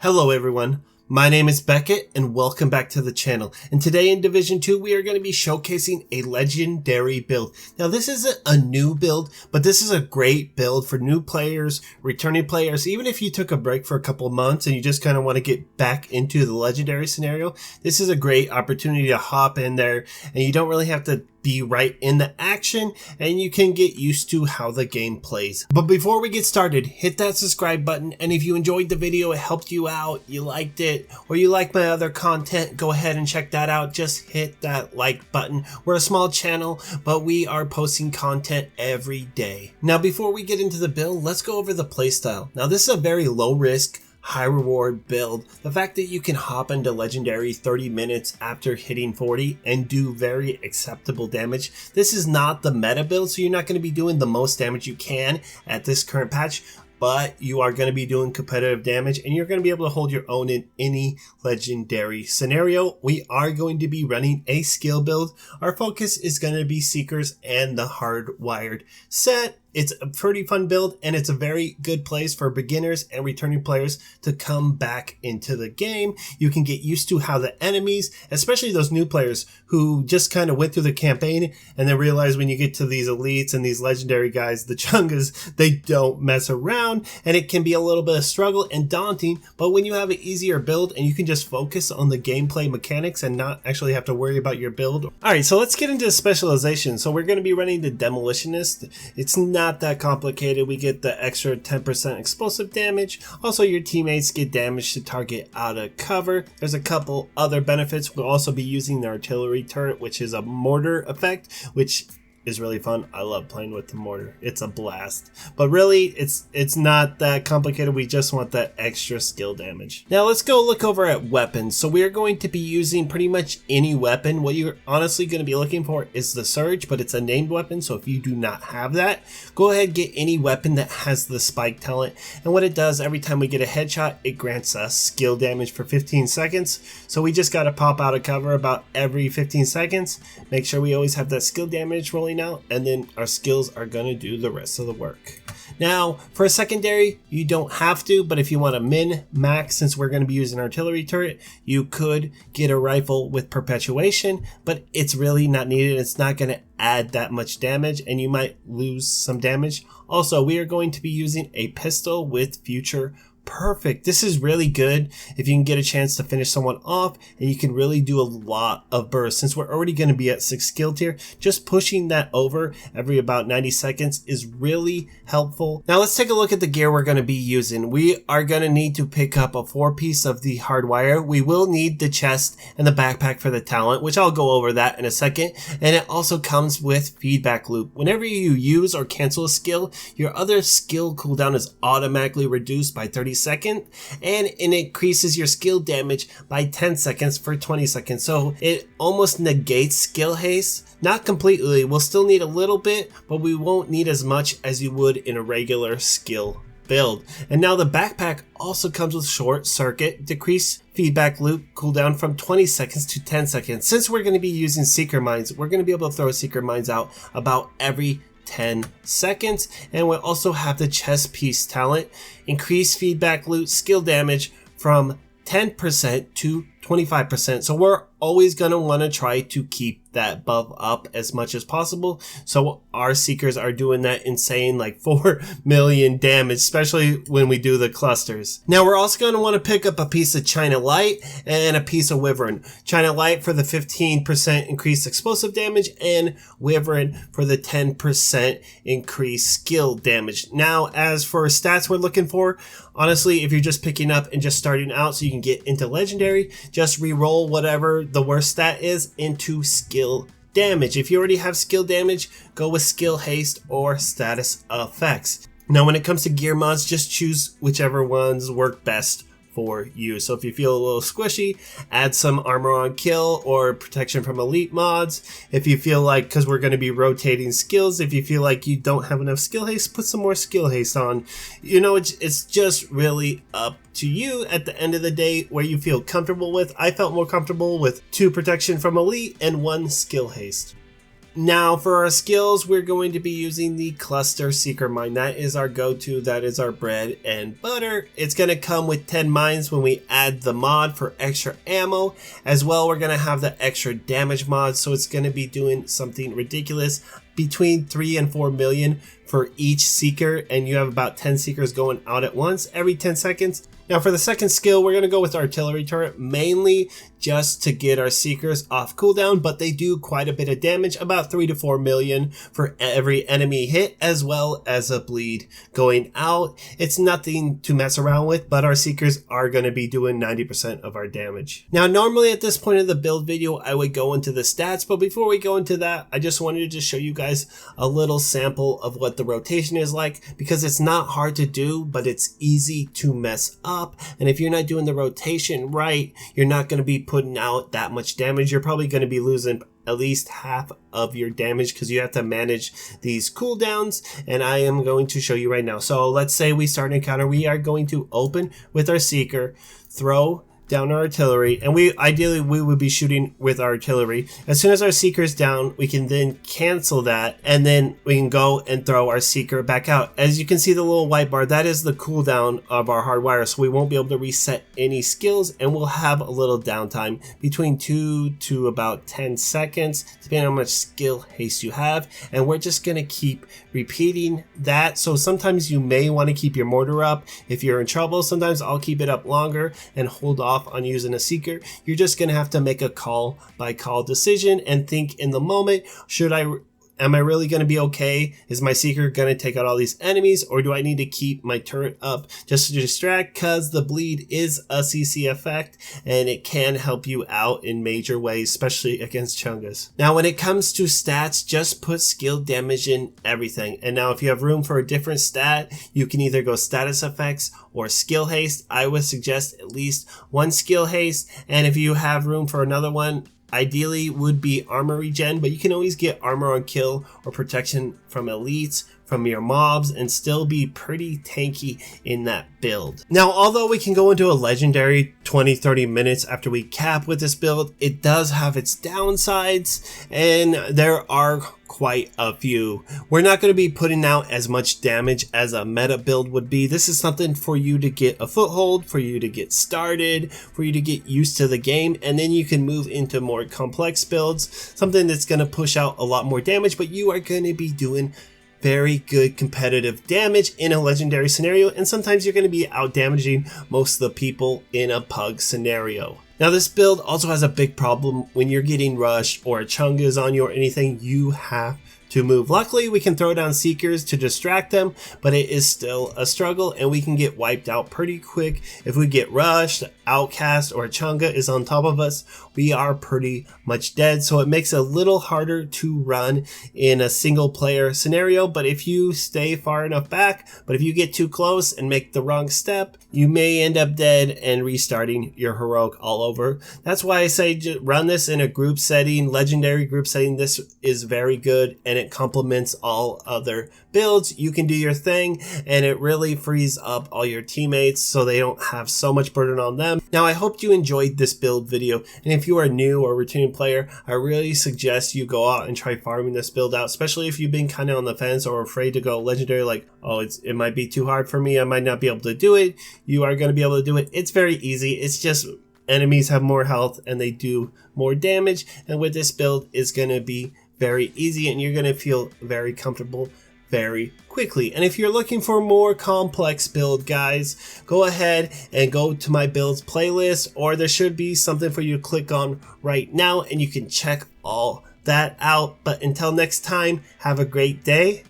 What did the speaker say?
Hello everyone, my name is Beckett and welcome back to the channel. And today in Division 2 we are going to be showcasing a legendary build. Now this isn't a new build, but this is a great build for new players, returning players. Even if you took a break for a couple months and you just kind of want to get back into the legendary scenario, this is a great opportunity to hop in there and you don't really have to be right in the action and you can get used to how the game plays. But before we get started, hit that subscribe button, and if you enjoyed the video, it helped you out, you liked it, or you like my other content, go ahead and check that out. Just hit that like button. We're a small channel, but we are posting content every day. Now before we get into the build, let's go over the playstyle. Now this is a very low risk, high reward build. The fact that you can hop into legendary 30 minutes after hitting 40 and do very acceptable damage. This is not the meta build, so you're not going to be doing the most damage you can at this current patch, but you are going to be doing competitive damage and you're going to be able to hold your own in any legendary scenario. We are going to be running a skill build. Our focus is going to be Seekers and the hardwired set. It's a pretty fun build and it's a very good place for beginners and returning players to come back into the game. You can get used to how the enemies, especially those new players who just kind of went through the campaign and then realize when you get to these elites and these legendary guys, the chungas, they don't mess around and it can be a little bit of struggle and daunting. But when you have an easier build and you can just focus on the gameplay mechanics and not actually have to worry about your build. Alright, so let's get into specialization. So we're going to be running the Demolitionist. It's not that complicated. We get the extra 10% explosive damage. Also, your teammates get damage to target out of cover. There's a couple other benefits. We'll also be using the artillery turret, which is a mortar effect, which is really fun. I love playing with the mortar. It's a blast. But really, it's not that complicated. We just want that extra skill damage. Now let's go look over at weapons. So we are going to be using pretty much any weapon. What you're honestly going to be looking for is the Surge, but it's a named weapon. So if you do not have that, go ahead and get any weapon that has the spike talent. And what it does, every time we get a headshot, it grants us skill damage for 15 seconds. So we just got to pop out of cover about every 15 seconds. Make sure we always have that skill damage rolling out, and then our skills are going to do the rest of the work. Now for a secondary, you don't have to, but if you want a min max, since we're going to be using artillery turret, you could get a rifle with perpetuation, but it's really not needed. It's not going to add that much damage and you might lose some damage. Also, we are going to be using a pistol with future perfect. This is really good if you can get a chance to finish someone off and you can really do a lot of bursts. Since we're already going to be at 6 skill tier, just pushing that over every about 90 seconds is really helpful. Now let's take a look at the gear we're going to be using. We are going to need to pick up a 4-piece of the hardwire. We will need the chest and the backpack for the talent, which I'll go over that in a second. And it also comes with feedback loop. Whenever you use or cancel a skill, your other skill cooldown is automatically reduced by 30 seconds, and it increases your skill damage by 10 seconds for 20 seconds. So it almost negates skill haste. Not completely, we'll still need a little bit, but we won't need as much as you would in a regular skill build. And now the backpack also comes with short circuit, decreased feedback loop, cooldown from 20 seconds to 10 seconds. Since we're going to be using seeker mines, we're going to be able to throw seeker mines out about every 10 seconds. And we'll also have the chest piece talent, increase feedback loop skill damage from 10% to 25%. So we're always going to want to try to keep that buff up as much as possible. So our seekers are doing that insane like 4 million damage, especially when we do the clusters. Now we're also going to want to pick up a piece of China Light and a piece of Wyvern. China Light for the 15% increased explosive damage and Wyvern for the 10% increased skill damage. Now as for stats we're looking for, honestly, if you're just picking up and just starting out so you can get into legendary, just re-roll whatever the worst stat is into skill damage. If you already have skill damage, go with skill haste or status effects. Now when it comes to gear mods, just choose whichever ones work best for you. So if you feel a little squishy, add some armor on kill or protection from elite mods. If you feel like, because we're going to be rotating skills, if you feel like you don't have enough skill haste, put some more skill haste on. You know, it's just really up to you at the end of the day where you feel comfortable with. I felt more comfortable with 2 protection from elite and 1 skill haste. Now for our skills, we're going to be using the cluster seeker mine. That is our go-to, that is our bread and butter. It's going to come with 10 mines when we add the mod for extra ammo. As well, we're going to have the extra damage mod, so it's going to be doing something ridiculous, between 3 and 4 million for each seeker, and you have about 10 seekers going out at once every 10 seconds. Now for the second skill, we're going to go with artillery turret, mainly just to get our seekers off cooldown, but they do quite a bit of damage, about 3 to 4 million for every enemy hit, as well as a bleed going out. It's nothing to mess around with, but our seekers are going to be doing 90% of our damage. Now normally at this point of the build video, I would go into the stats, but before we go into that, I just wanted to just show you guys a little sample of what the rotation is like, because it's not hard to do, but it's easy to mess up. And if you're not doing the rotation right, you're not going to be putting out that much damage. You're probably going to be losing at least half of your damage because you have to manage these cooldowns, and I am going to show you right now. So let's say we start an encounter. We are going to open with our seeker, throw down our artillery, and ideally we would be shooting with our artillery. As soon as our seeker is down, we can then cancel that, and then we can go and throw our seeker back out. As you can see, the little white bar, that is the cooldown of our hardwire, so we won't be able to reset any skills, and we'll have a little downtime between 2 to about 10 seconds depending on how much skill haste you have, and we're just going to keep repeating that. So sometimes you may want to keep your mortar up if you're in trouble. Sometimes I'll keep it up longer and hold off on using a seeker. You're just going to have to make a call by call decision and think in the moment, am I really going to be okay? Is my seeker going to take out all these enemies, or do I need to keep my turret up just to distract? Because the bleed is a CC effect and it can help you out in major ways, especially against chungas. Now when it comes to stats, just put skill damage in everything. And now if you have room for a different stat, you can either go status effects or skill haste. I would suggest at least one skill haste, and if you have room for another one, ideally would be armor regen, but you can always get armor on kill or protection from elites, from your mobs, and still be pretty tanky in that build. Now, although we can go into a legendary 20-30 minutes after we cap with this build, it does have its downsides, and there are quite a few. We're not going to be putting out as much damage as a meta build would be. This is something for you to get a foothold, for you to get started, for you to get used to the game, and then you can move into more complex builds, something that's going to push out a lot more damage, but you are going to be doing very good competitive damage in a legendary scenario, and sometimes you're going to be out damaging most of the people in a pug scenario. Now this build also has a big problem when you're getting rushed or a chunga is on you or anything. You have to move. Luckily, we can throw down seekers to distract them, but it is still a struggle, and we can get wiped out pretty quick. If we get rushed, outcast, or a chunga is on top of us, we are pretty much dead. So it makes it a little harder to run in a single player scenario. But if you stay far enough back, but if you get too close and make the wrong step, you may end up dead and restarting your heroic all over. That's why I say just run this in a group setting, legendary group setting. This is very good, and it complements all other builds. You can do your thing, and it really frees up all your teammates so they don't have so much burden on them. Now, I hope you enjoyed this build video, and if you are new or returning player, I really suggest you go out and try farming this build out, especially if you've been kind of on the fence or afraid to go legendary, like, oh, it might be too hard for me, I might not be able to do it. You are going to be able to do it. It's very easy. It's just enemies have more health and they do more damage, and with this build, it's going to be very easy, and you're going to feel very comfortable very quickly. And if you're looking for more complex build, guys, go ahead and go to my builds playlist, or there should be something for you to click on right now and you can check all that out. But until next time, have a great day.